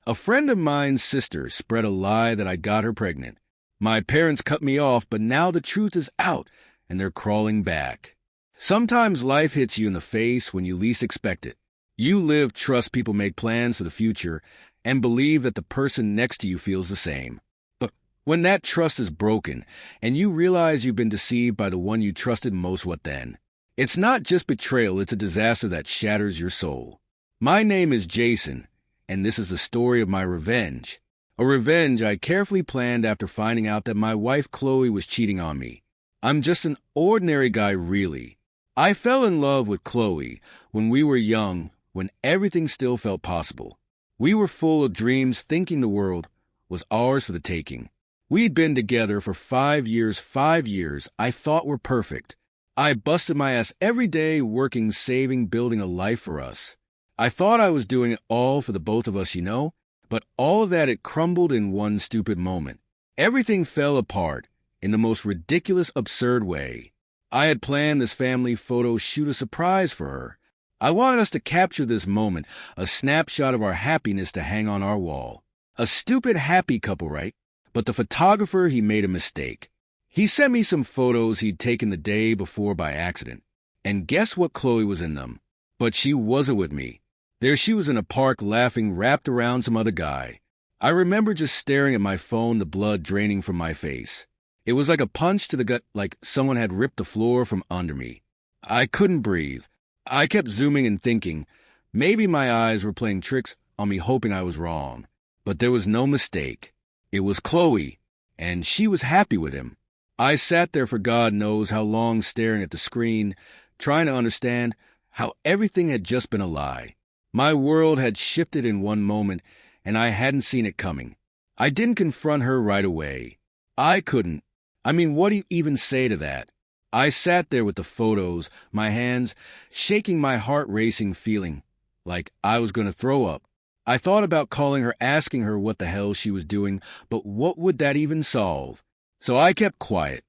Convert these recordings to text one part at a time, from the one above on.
A friend of mine's sister spread a lie that I got her pregnant. My parents cut me off, but now the truth is out, and they're crawling back. Sometimes life hits you in the face when you least expect it. You live, trust people, make plans for the future, and believe that the person next to you feels the same. But when that trust is broken, and you realize you've been deceived by the one you trusted most, what then? It's not just betrayal, it's a disaster that shatters your soul. My name is Jason, and this is the story of my revenge. A revenge I carefully planned after finding out that my wife Chloe was cheating on me. I'm just an ordinary guy, really. I fell in love with Chloe when we were young, when everything still felt possible. We were full of dreams, thinking the world was ours for the taking. We'd been together for 5 years I thought were perfect. I busted my ass every day, working, saving, building a life for us. I thought I was doing it all for the both of us, but all of that, it crumbled in one stupid moment. Everything fell apart in the most ridiculous, absurd way. I had planned this family photo shoot, a surprise for her. I wanted us to capture this moment, a snapshot of our happiness to hang on our wall. A stupid happy couple, right? But the photographer, he made a mistake. He sent me some photos he'd taken the day before by accident. And guess what? Chloe was in them. But she wasn't with me. There she was in a park, laughing, wrapped around some other guy. I remember just staring at my phone, the blood draining from my face. It was like a punch to the gut, like someone had ripped the floor from under me. I couldn't breathe. I kept zooming and thinking, maybe my eyes were playing tricks on me, hoping I was wrong. But there was no mistake. It was Chloe, and she was happy with him. I sat there for God knows how long, staring at the screen, trying to understand how everything had just been a lie. My world had shifted in one moment, and I hadn't seen it coming. I didn't confront her right away. I couldn't. What do you even say to that? I sat there with the photos, my hands shaking, my heart racing, feeling like I was going to throw up. I thought about calling her, asking her what the hell she was doing, but what would that even solve? So I kept quiet.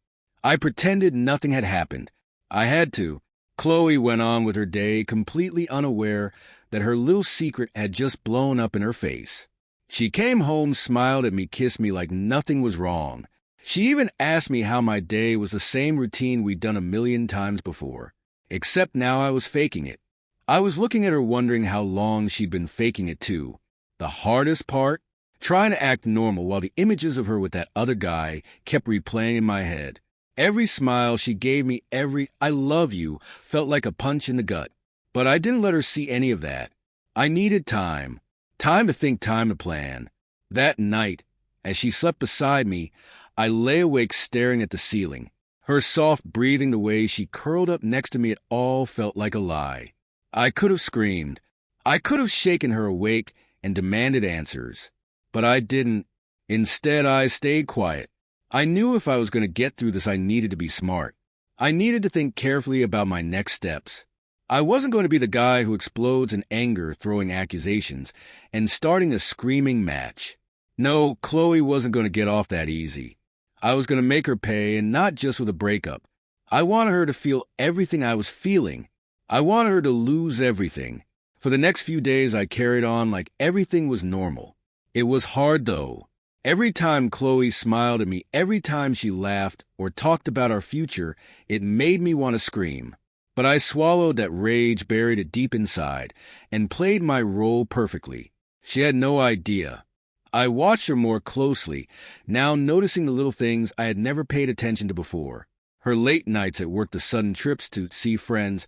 I pretended nothing had happened. I had to. Chloe went on with her day, completely unaware that her little secret had just blown up in her face. She came home, smiled at me, kissed me like nothing was wrong. She even asked me how my day was, the same routine we'd done 1,000,000 times before, except now I was faking it. I was looking at her, wondering how long she'd been faking it too. The hardest part? Trying to act normal while the images of her with that other guy kept replaying in my head. Every smile she gave me, every "I love you" felt like a punch in the gut. But I didn't let her see any of that. I needed time. Time to think, time to plan. That night, as she slept beside me, I lay awake staring at the ceiling. Her soft breathing, the way she curled up next to me, it all felt like a lie. I could have screamed. I could have shaken her awake and demanded answers. But I didn't. Instead, I stayed quiet. I knew if I was going to get through this, I needed to be smart. I needed to think carefully about my next steps. I wasn't going to be the guy who explodes in anger, throwing accusations, and starting a screaming match. No, Chloe wasn't going to get off that easy. I was going to make her pay, and not just with a breakup. I wanted her to feel everything I was feeling. I wanted her to lose everything. For the next few days, I carried on like everything was normal. It was hard, though. Every time Chloe smiled at me, every time she laughed or talked about our future, it made me want to scream. But I swallowed that rage, buried it deep inside, and played my role perfectly. She had no idea. I watched her more closely, now noticing the little things I had never paid attention to before. Her late nights at work, the sudden trips to see friends,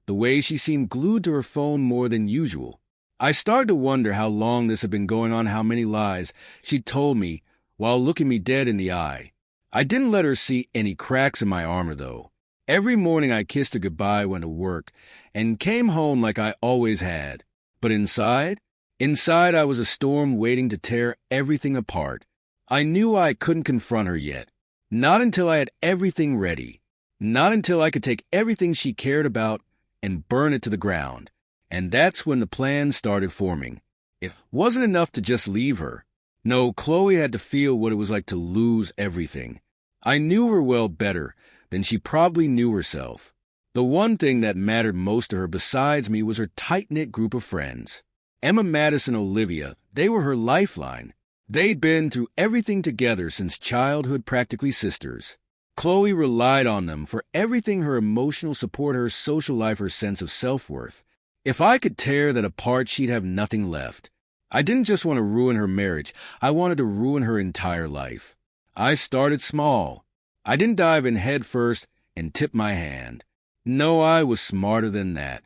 the way she seemed glued to her phone more than usual. I started to wonder how long this had been going on, how many lies she'd told me while looking me dead in the eye. I didn't let her see any cracks in my armor, though. Every morning I kissed her goodbye, went to work, and came home like I always had. But inside I was a storm waiting to tear everything apart. I knew I couldn't confront her yet. Not until I had everything ready. Not until I could take everything she cared about and burn it to the ground. And that's when the plan started forming. It wasn't enough to just leave her. No, Chloe had to feel what it was like to lose everything. I knew her well, better than she probably knew herself. The one thing that mattered most to her besides me was her tight-knit group of friends. Emma, Madison, Olivia, they were her lifeline. They'd been through everything together since childhood, practically sisters. Chloe relied on them for everything: her emotional support, her social life, her sense of self-worth. If I could tear that apart, she'd have nothing left. I didn't just want to ruin her marriage, I wanted to ruin her entire life. I started small. I didn't dive in head first and tip my hand. No, I was smarter than that.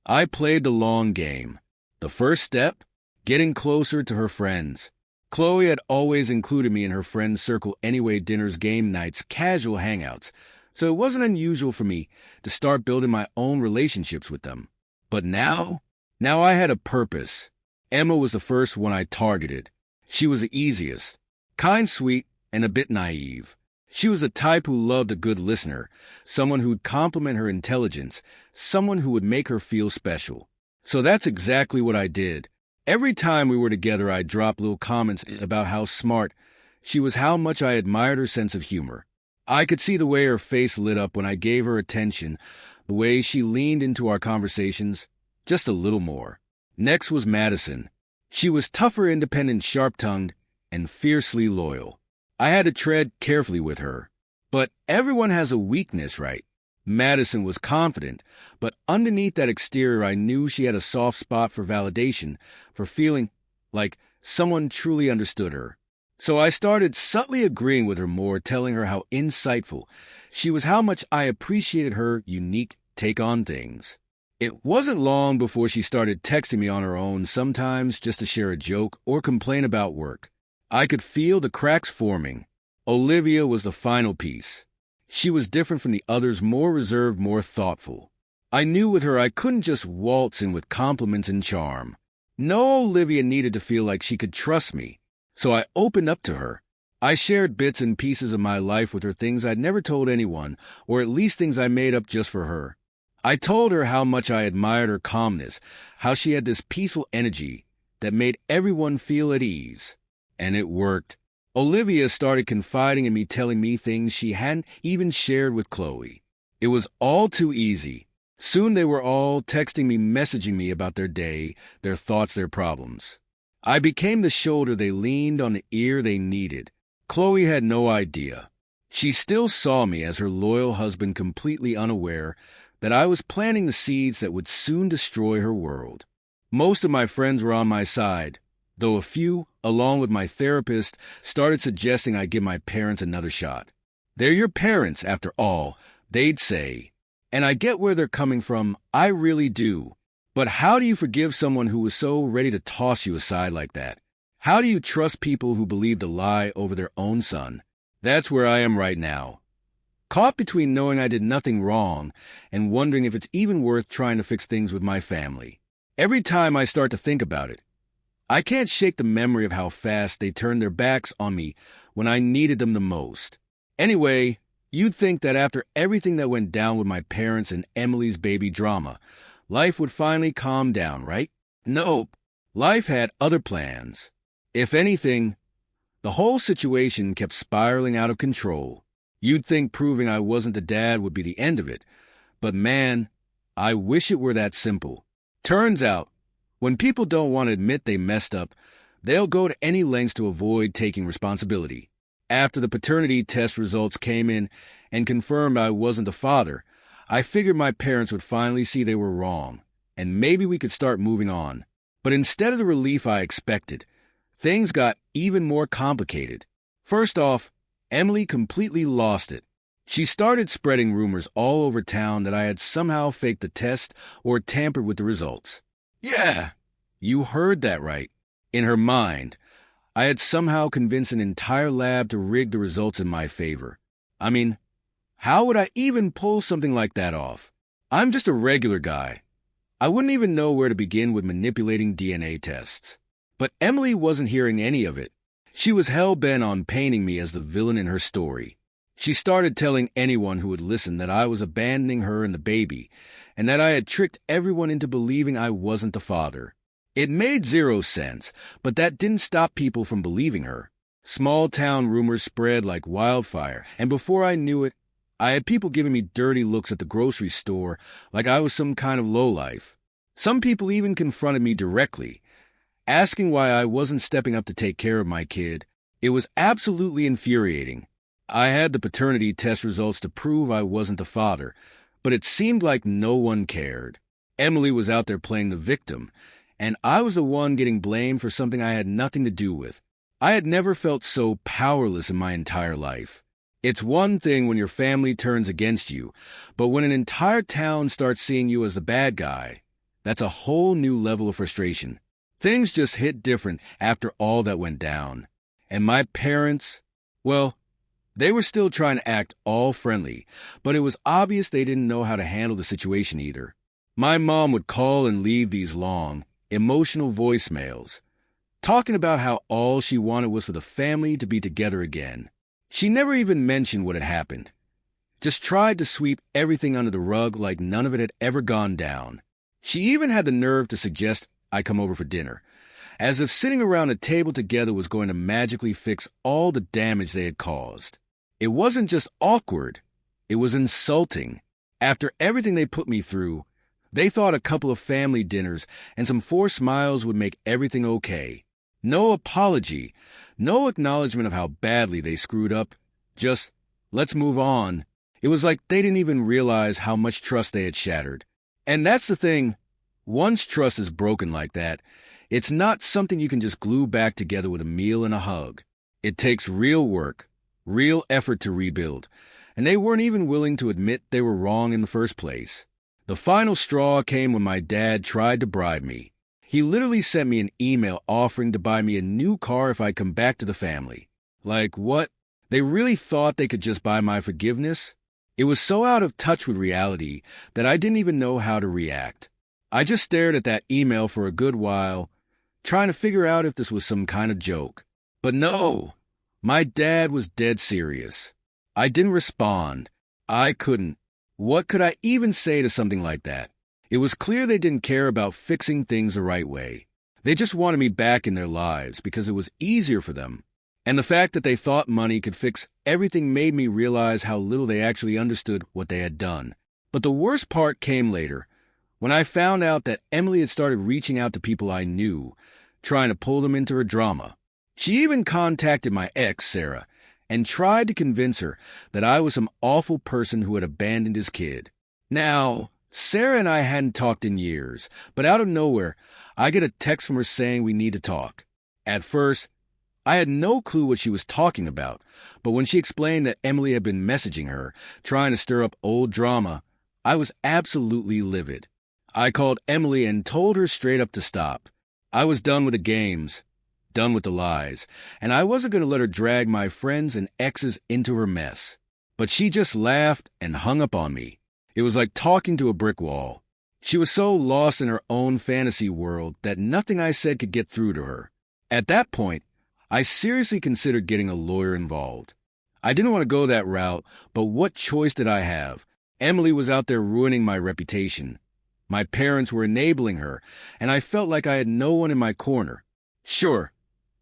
I played the long game. The first step? Getting closer to her friends. Chloe had always included me in her friend circle anyway: dinners, game nights, casual hangouts, so it wasn't unusual for me to start building my own relationships with them. But now I had a purpose. Emma was the first one I targeted. She was the easiest. Kind, sweet, and a bit naive. She was the type who loved a good listener, someone who'd compliment her intelligence, someone who would make her feel special. So that's exactly what I did. Every time we were together, I'd drop little comments about how smart she was, how much I admired her sense of humor. I could see the way her face lit up when I gave her attention, the way she leaned into our conversations, just a little more. Next was Madison. She was tougher, independent, sharp-tongued, and fiercely loyal. I had to tread carefully with her. But everyone has a weakness, right? Madison was confident, but underneath that exterior I knew she had a soft spot for validation, for feeling like someone truly understood her. So I started subtly agreeing with her more, telling her how insightful she was, how much I appreciated her unique take on things. It wasn't long before she started texting me on her own, sometimes just to share a joke or complain about work. I could feel the cracks forming. Olivia was the final piece. She was different from the others, more reserved, more thoughtful. I knew with her I couldn't just waltz in with compliments and charm. No, Olivia needed to feel like she could trust me. So I opened up to her. I shared bits and pieces of my life with her, things I'd never told anyone, or at least things I made up just for her. I told her how much I admired her calmness, how she had this peaceful energy that made everyone feel at ease. And it worked. Olivia started confiding in me, telling me things she hadn't even shared with Chloe. It was all too easy. Soon they were all texting me, messaging me about their day, their thoughts, their problems. I became the shoulder they leaned on, the ear they needed. Chloe had no idea. She still saw me as her loyal husband, completely unaware that I was planting the seeds that would soon destroy her world. Most of my friends were on my side, though a few, along with my therapist, started suggesting I give my parents another shot. They're your parents, after all, they'd say. And I get where they're coming from, I really do. But how do you forgive someone who was so ready to toss you aside like that? How do you trust people who believed a lie over their own son? That's where I am right now. Caught between knowing I did nothing wrong and wondering if it's even worth trying to fix things with my family. Every time I start to think about it, I can't shake the memory of how fast they turned their backs on me when I needed them the most. Anyway, you'd think that after everything that went down with my parents and Emily's baby drama, life would finally calm down, right? Nope. Life had other plans. If anything, the whole situation kept spiraling out of control. You'd think proving I wasn't the dad would be the end of it. But man, I wish it were that simple. Turns out, when people don't want to admit they messed up, they'll go to any lengths to avoid taking responsibility. After the paternity test results came in and confirmed I wasn't the father, I figured my parents would finally see they were wrong, and maybe we could start moving on. But instead of the relief I expected, things got even more complicated. First off, Emily completely lost it. She started spreading rumors all over town that I had somehow faked the test or tampered with the results. Yeah, you heard that right. In her mind, I had somehow convinced an entire lab to rig the results in my favor. I mean, how would I even pull something like that off? I'm just a regular guy. I wouldn't even know where to begin with manipulating DNA tests. But Emily wasn't hearing any of it. She was hell-bent on painting me as the villain in her story. She started telling anyone who would listen that I was abandoning her and the baby, and that I had tricked everyone into believing I wasn't the father. It made zero sense, but that didn't stop people from believing her. Small-town rumors spread like wildfire, and before I knew it, I had people giving me dirty looks at the grocery store like I was some kind of lowlife. Some people even confronted me directly, asking why I wasn't stepping up to take care of my kid. It was absolutely infuriating. I had the paternity test results to prove I wasn't the father, but it seemed like no one cared. Emily was out there playing the victim, and I was the one getting blamed for something I had nothing to do with. I had never felt so powerless in my entire life. It's one thing when your family turns against you, but when an entire town starts seeing you as the bad guy, that's a whole new level of frustration. Things just hit different after all that went down. And my parents, well, they were still trying to act all friendly, but it was obvious they didn't know how to handle the situation either. My mom would call and leave these long, emotional voicemails, talking about how all she wanted was for the family to be together again. She never even mentioned what had happened. Just tried to sweep everything under the rug like none of it had ever gone down. She even had the nerve to suggest I come over for dinner, as if sitting around a table together was going to magically fix all the damage they had caused. It wasn't just awkward, it was insulting. After everything they put me through, they thought a couple of family dinners and some forced smiles would make everything okay. No apology, no acknowledgement of how badly they screwed up, just, let's move on. It was like they didn't even realize how much trust they had shattered. And that's the thing, once trust is broken like that, it's not something you can just glue back together with a meal and a hug. It takes real work, real effort to rebuild, and they weren't even willing to admit they were wrong in the first place. The final straw came when my dad tried to bribe me. He literally sent me an email offering to buy me a new car if I'd come back to the family. Like, what? They really thought they could just buy my forgiveness? It was so out of touch with reality that I didn't even know how to react. I just stared at that email for a good while, trying to figure out if this was some kind of joke. But no, my dad was dead serious. I didn't respond. I couldn't. What could I even say to something like that? It was clear they didn't care about fixing things the right way. They just wanted me back in their lives because it was easier for them. And the fact that they thought money could fix everything made me realize how little they actually understood what they had done. But the worst part came later, when I found out that Emily had started reaching out to people I knew, trying to pull them into her drama. She even contacted my ex, Sarah, and tried to convince her that I was some awful person who had abandoned his kid. Now, Sarah and I hadn't talked in years, but out of nowhere, I get a text from her saying we need to talk. At first, I had no clue what she was talking about, but when she explained that Emily had been messaging her, trying to stir up old drama, I was absolutely livid. I called Emily and told her straight up to stop. I was done with the games, done with the lies, and I wasn't going to let her drag my friends and exes into her mess. But she just laughed and hung up on me. It was like talking to a brick wall. She was so lost in her own fantasy world that nothing I said could get through to her. At that point, I seriously considered getting a lawyer involved. I didn't want to go that route, but what choice did I have? Emily was out there ruining my reputation. My parents were enabling her, and I felt like I had no one in my corner. Sure,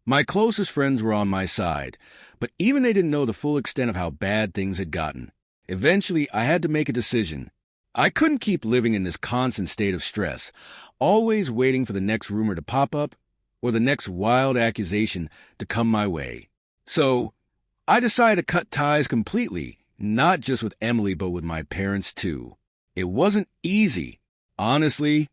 my closest friends were on my side, but even they didn't know the full extent of how bad things had gotten. Eventually, I had to make a decision. I couldn't keep living in this constant state of stress, always waiting for the next rumor to pop up or the next wild accusation to come my way. So, I decided to cut ties completely, not just with Emily, but with my parents too. It wasn't easy. Honestly,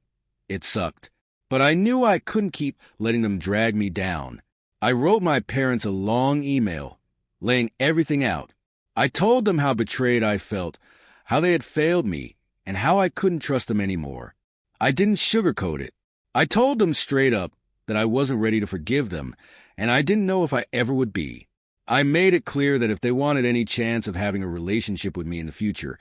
it sucked. But I knew I couldn't keep letting them drag me down. I wrote my parents a long email, laying everything out. I told them how betrayed I felt, how they had failed me, and how I couldn't trust them anymore. I didn't sugarcoat it. I told them straight up that I wasn't ready to forgive them, and I didn't know if I ever would be. I made it clear that if they wanted any chance of having a relationship with me in the future,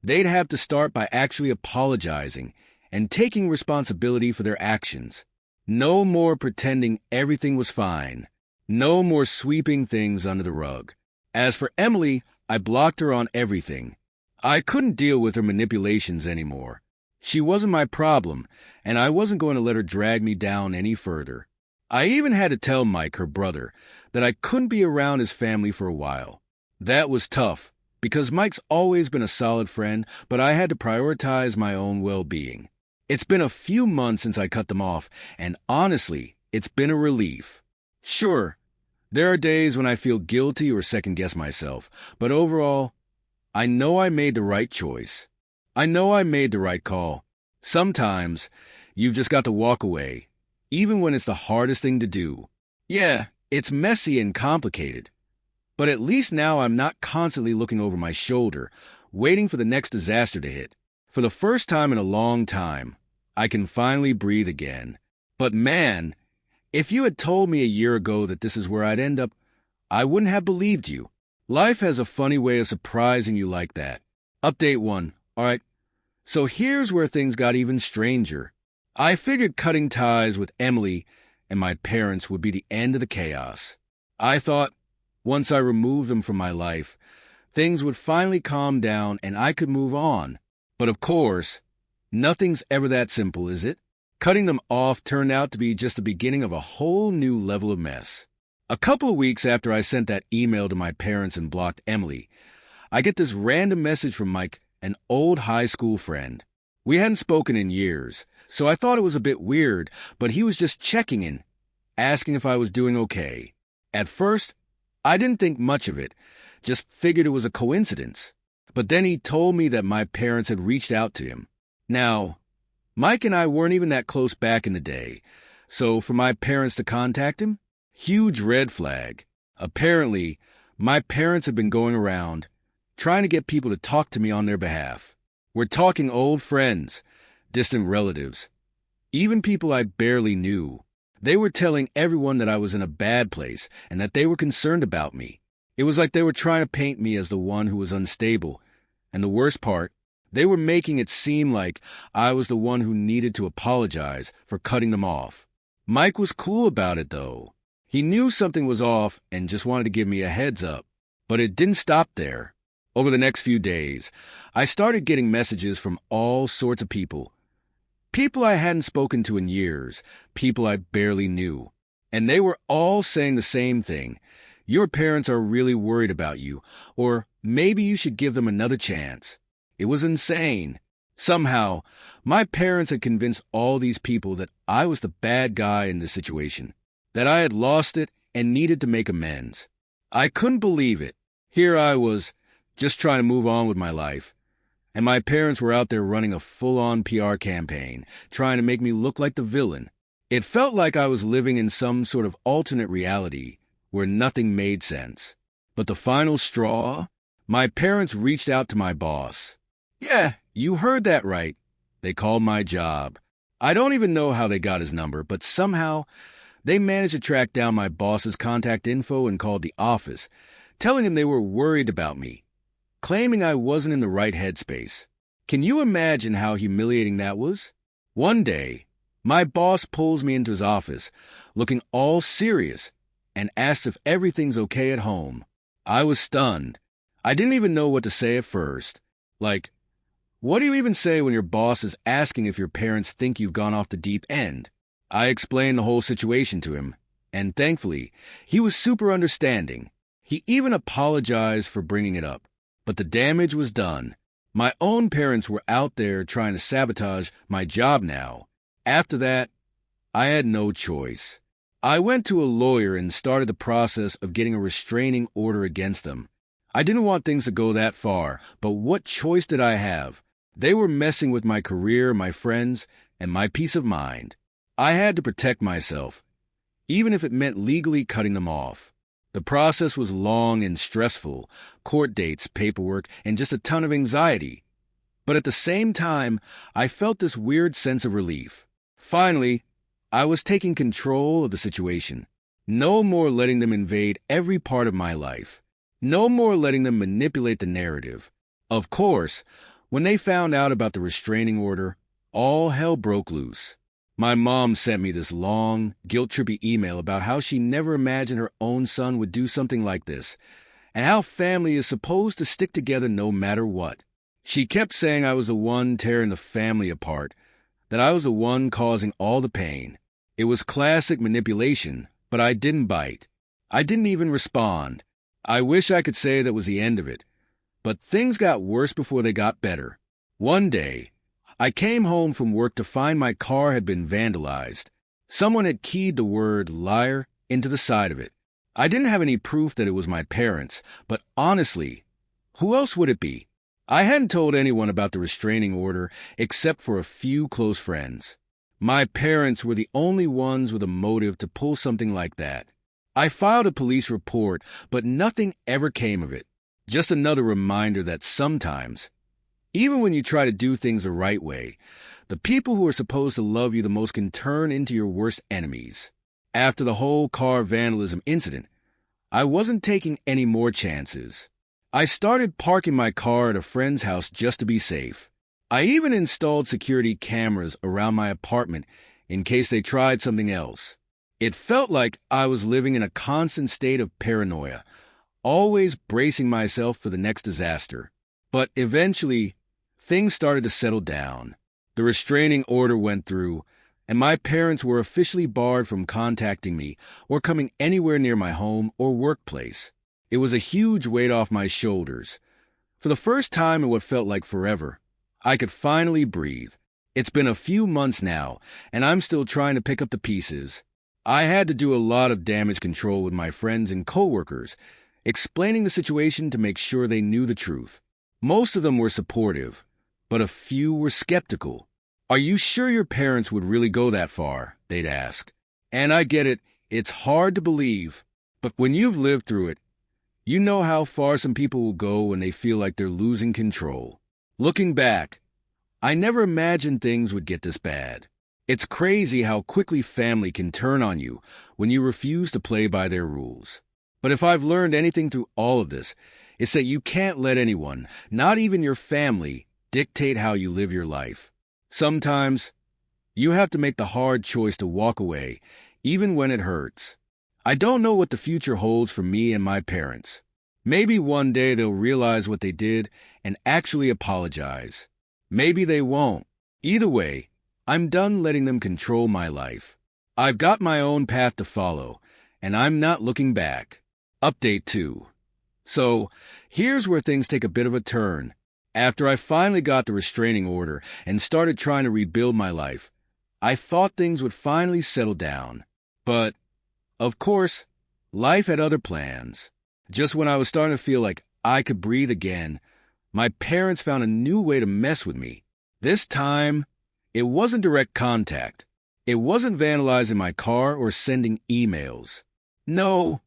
they'd have to start by actually apologizing and taking responsibility for their actions. No more pretending everything was fine. No more sweeping things under the rug. As for Emily, I blocked her on everything. I couldn't deal with her manipulations anymore. She wasn't my problem, and I wasn't going to let her drag me down any further. I even had to tell Mike, her brother, that I couldn't be around his family for a while. That was tough, because Mike's always been a solid friend, but I had to prioritize my own well-being. It's been a few months since I cut them off, and honestly, it's been a relief. Sure, there are days when I feel guilty or second-guess myself, but overall, I know I made the right choice. I know I made the right call. Sometimes, you've just got to walk away, even when it's the hardest thing to do. Yeah, it's messy and complicated, but at least now I'm not constantly looking over my shoulder, waiting for the next disaster to hit. For the first time in a long time, I can finally breathe again. But man, if you had told me a year ago that this is where I'd end up, I wouldn't have believed you. Life has a funny way of surprising you like that. Update 1. All right, so here's where things got even stranger. I figured cutting ties with Emily and my parents would be the end of the chaos. I thought, once I removed them from my life, things would finally calm down and I could move on. But of course, nothing's ever that simple, is it? Cutting them off turned out to be just the beginning of a whole new level of mess. A couple of weeks after I sent that email to my parents and blocked Emily, I get this random message from Mike, an old high school friend. We hadn't spoken in years, so I thought it was a bit weird, but he was just checking in, asking if I was doing okay. At first, I didn't think much of it, just figured it was a coincidence. But then he told me that my parents had reached out to him. Now, Mike and I weren't even that close back in the day, so for my parents to contact him, huge red flag. Apparently, my parents have been going around trying to get people to talk to me on their behalf. We're talking old friends, distant relatives, even people I barely knew. They were telling everyone that I was in a bad place and that they were concerned about me. It was like they were trying to paint me as the one who was unstable. And the worst part, they were making it seem like I was the one who needed to apologize for cutting them off. Mike was cool about it, though. He knew something was off and just wanted to give me a heads up. But it didn't stop there. Over the next few days, I started getting messages from all sorts of people. People I hadn't spoken to in years, people I barely knew. And they were all saying the same thing. Your parents are really worried about you, or maybe you should give them another chance. It was insane. Somehow, my parents had convinced all these people that I was the bad guy in this situation, that I had lost it and needed to make amends. I couldn't believe it. Here I was, just trying to move on with my life. And my parents were out there running a full-on PR campaign, trying to make me look like the villain. It felt like I was living in some sort of alternate reality where nothing made sense. But the final straw? My parents reached out to my boss. Yeah, you heard that right. They called my job. I don't even know how they got his number, but somehow they managed to track down my boss's contact info and called the office, telling him they were worried about me, claiming I wasn't in the right headspace. Can you imagine how humiliating that was? One day, my boss pulls me into his office, looking all serious, and asks if everything's okay at home. I was stunned. I didn't even know what to say at first. Like, what do you even say when your boss is asking if your parents think you've gone off the deep end? I explained the whole situation to him, and thankfully, he was super understanding. He even apologized for bringing it up. But the damage was done. My own parents were out there trying to sabotage my job now. After that, I had no choice. I went to a lawyer and started the process of getting a restraining order against them. I didn't want things to go that far, but what choice did I have? They were messing with my career, my friends, and my peace of mind. I had to protect myself, even if it meant legally cutting them off. The process was long and stressful, court dates, paperwork, and just a ton of anxiety. But at the same time, I felt this weird sense of relief. Finally, I was taking control of the situation. No more letting them invade every part of my life. No more letting them manipulate the narrative. Of course, when they found out about the restraining order, all hell broke loose. My mom sent me this long, guilt-trippy email about how she never imagined her own son would do something like this, and how family is supposed to stick together no matter what. She kept saying I was the one tearing the family apart, that I was the one causing all the pain. It was classic manipulation, but I didn't bite. I didn't even respond. I wish I could say that was the end of it, but things got worse before they got better. One day, I came home from work to find my car had been vandalized. Someone had keyed the word liar into the side of it. I didn't have any proof that it was my parents, but honestly, who else would it be? I hadn't told anyone about the restraining order except for a few close friends. My parents were the only ones with a motive to pull something like that. I filed a police report, but nothing ever came of it. Just another reminder that sometimes, even when you try to do things the right way, the people who are supposed to love you the most can turn into your worst enemies. After the whole car vandalism incident, I wasn't taking any more chances. I started parking my car at a friend's house just to be safe. I even installed security cameras around my apartment in case they tried something else. It felt like I was living in a constant state of paranoia, always bracing myself for the next disaster. But eventually, things started to settle down. The restraining order went through, and my parents were officially barred from contacting me or coming anywhere near my home or workplace. It was a huge weight off my shoulders. For the first time in what felt like forever, I could finally breathe. It's been a few months now, and I'm still trying to pick up the pieces. I had to do a lot of damage control with my friends and coworkers, explaining the situation to make sure they knew the truth. Most of them were supportive, but a few were skeptical. "Are you sure your parents would really go that far?" they'd ask. And I get it, it's hard to believe, but when you've lived through it, you know how far some people will go when they feel like they're losing control. Looking back, I never imagined things would get this bad. It's crazy how quickly family can turn on you when you refuse to play by their rules. But if I've learned anything through all of this, it's that you can't let anyone, not even your family, dictate how you live your life. Sometimes, you have to make the hard choice to walk away, even when it hurts. I don't know what the future holds for me and my parents. Maybe one day they'll realize what they did and actually apologize. Maybe they won't. Either way, I'm done letting them control my life. I've got my own path to follow, and I'm not looking back. Update 2. So, here's where things take a bit of a turn. After I finally got the restraining order and started trying to rebuild my life, I thought things would finally settle down. But, of course, life had other plans. Just when I was starting to feel like I could breathe again, my parents found a new way to mess with me. This time, it wasn't direct contact. It wasn't vandalizing my car or sending emails. No,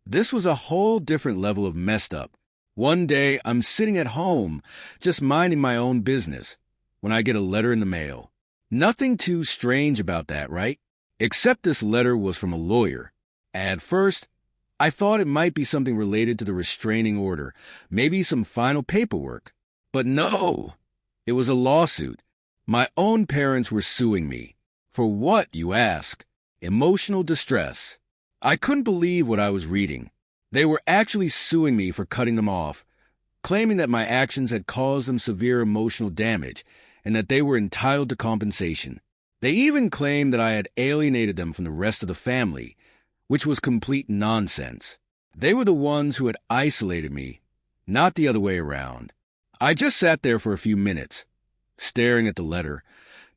this was a whole different level of messed up. One day, I'm sitting at home, just minding my own business, when I get a letter in the mail. Nothing too strange about that, right? Except this letter was from a lawyer. At first, I thought it might be something related to the restraining order, maybe some final paperwork. But no, it was a lawsuit. My own parents were suing me. For what, you ask? Emotional distress. I couldn't believe what I was reading. They were actually suing me for cutting them off, claiming that my actions had caused them severe emotional damage and that they were entitled to compensation. They even claimed that I had alienated them from the rest of the family, which was complete nonsense. They were the ones who had isolated me, not the other way around. I just sat there for a few minutes, staring at the letter,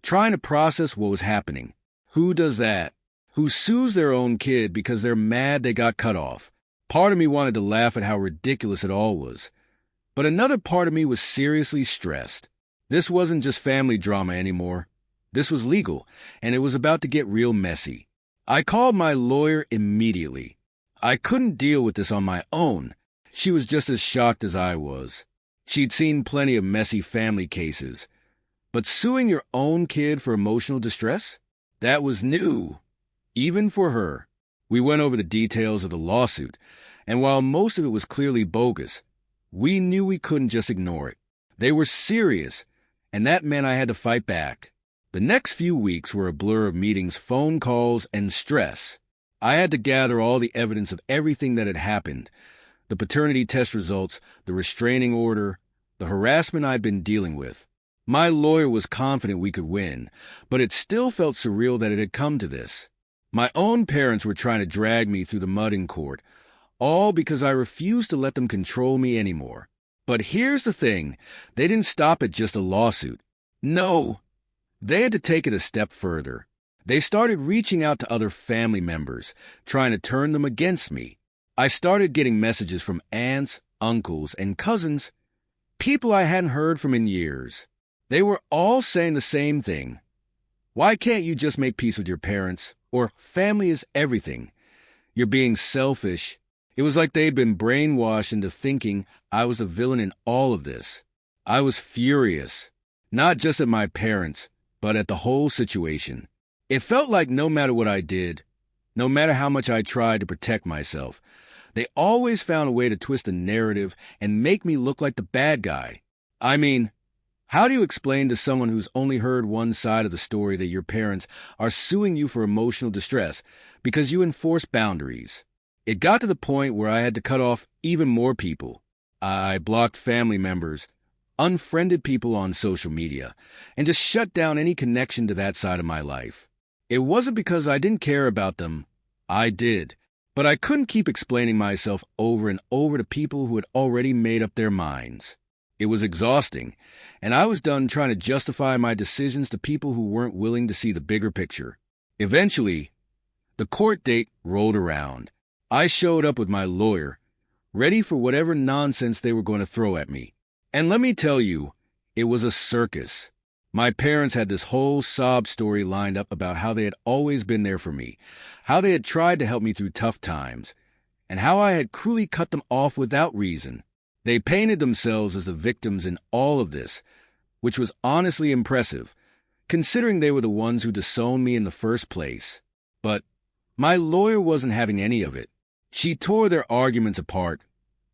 trying to process what was happening. Who does that? Who sues their own kid because they're mad they got cut off? Part of me wanted to laugh at how ridiculous it all was, but another part of me was seriously stressed. This wasn't just family drama anymore. This was legal, and it was about to get real messy. I called my lawyer immediately. I couldn't deal with this on my own. She was just as shocked as I was. She'd seen plenty of messy family cases. But suing your own kid for emotional distress? That was new, even for her. We went over the details of the lawsuit, and while most of it was clearly bogus, we knew we couldn't just ignore it. They were serious, and that meant I had to fight back. The next few weeks were a blur of meetings, phone calls, and stress. I had to gather all the evidence of everything that had happened, the paternity test results, the restraining order, the harassment I'd been dealing with. My lawyer was confident we could win, but it still felt surreal that it had come to this. My own parents were trying to drag me through the mud in court, all because I refused to let them control me anymore. But here's the thing, they didn't stop at just a lawsuit. No, they had to take it a step further. They started reaching out to other family members, trying to turn them against me. I started getting messages from aunts, uncles, and cousins, people I hadn't heard from in years. They were all saying the same thing. Why can't you just make peace with your parents? Or family is everything. You're being selfish. It was like they'd been brainwashed into thinking I was a villain in all of this. I was furious, not just at my parents, but at the whole situation. It felt like no matter what I did, no matter how much I tried to protect myself, they always found a way to twist the narrative and make me look like the bad guy. I mean, how do you explain to someone who's only heard one side of the story that your parents are suing you for emotional distress because you enforce boundaries? It got to the point where I had to cut off even more people. I blocked family members, unfriended people on social media, and just shut down any connection to that side of my life. It wasn't because I didn't care about them. I did. But I couldn't keep explaining myself over and over to people who had already made up their minds. It was exhausting, and I was done trying to justify my decisions to people who weren't willing to see the bigger picture. Eventually, the court date rolled around. I showed up with my lawyer, ready for whatever nonsense they were going to throw at me. And let me tell you, it was a circus. My parents had this whole sob story lined up about how they had always been there for me, how they had tried to help me through tough times, and how I had cruelly cut them off without reason. They painted themselves as the victims in all of this, which was honestly impressive, considering they were the ones who disowned me in the first place. But my lawyer wasn't having any of it. She tore their arguments apart,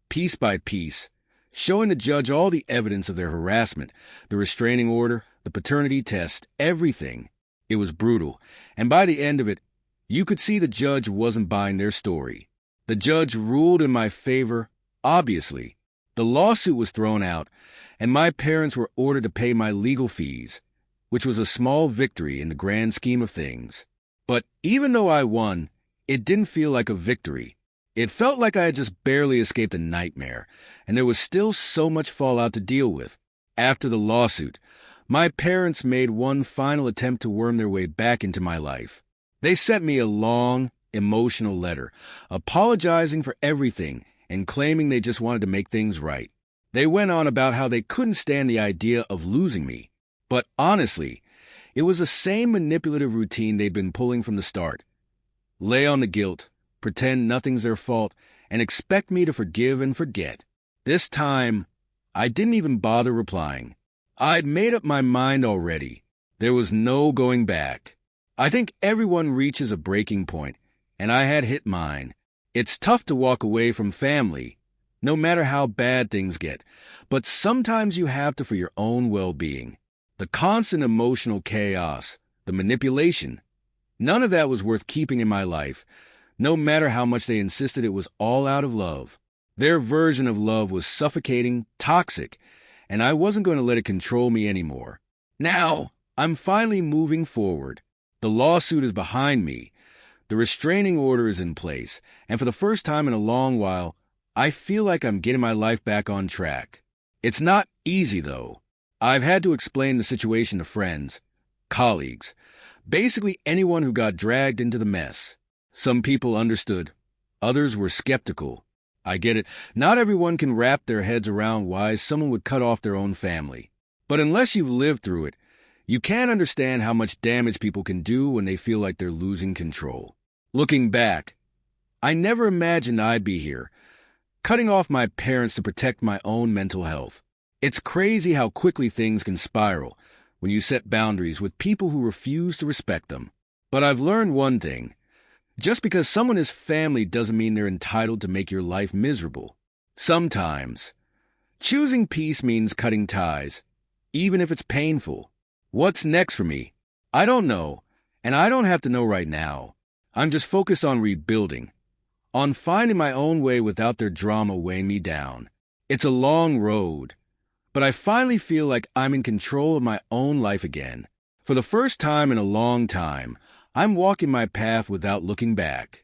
piece by piece, showing the judge all the evidence of their harassment, the restraining order, the paternity test, everything. It was brutal, and by the end of it, you could see the judge wasn't buying their story. The judge ruled in my favor, obviously. The lawsuit was thrown out, and my parents were ordered to pay my legal fees, which was a small victory in the grand scheme of things. But even though I won, it didn't feel like a victory. It felt like I had just barely escaped a nightmare, and there was still so much fallout to deal with. After the lawsuit, my parents made one final attempt to worm their way back into my life. They sent me a long, emotional letter, apologizing for everything and claiming they just wanted to make things right. They went on about how they couldn't stand the idea of losing me. But honestly, it was the same manipulative routine they'd been pulling from the start. Lay on the guilt, pretend nothing's their fault, and expect me to forgive and forget. This time, I didn't even bother replying. I'd made up my mind already. There was no going back. I think everyone reaches a breaking point, and I had hit mine. It's tough to walk away from family, no matter how bad things get, but sometimes you have to for your own well-being. The constant emotional chaos, the manipulation, none of that was worth keeping in my life, no matter how much they insisted it was all out of love. Their version of love was suffocating, toxic, and I wasn't going to let it control me anymore. Now, I'm finally moving forward. The lawsuit is behind me. The restraining order is in place, and for the first time in a long while, I feel like I'm getting my life back on track. It's not easy, though. I've had to explain the situation to friends, colleagues, basically anyone who got dragged into the mess. Some people understood. Others were skeptical. I get it. Not everyone can wrap their heads around why someone would cut off their own family. But unless you've lived through it, you can't understand how much damage people can do when they feel like they're losing control. Looking back, I never imagined I'd be here, cutting off my parents to protect my own mental health. It's crazy how quickly things can spiral when you set boundaries with people who refuse to respect them. But I've learned one thing. Just because someone is family doesn't mean they're entitled to make your life miserable. Sometimes, choosing peace means cutting ties, even if it's painful. What's next for me? I don't know, and I don't have to know right now. I'm just focused on rebuilding, on finding my own way without their drama weighing me down. It's a long road, but I finally feel like I'm in control of my own life again. For the first time in a long time, I'm walking my path without looking back.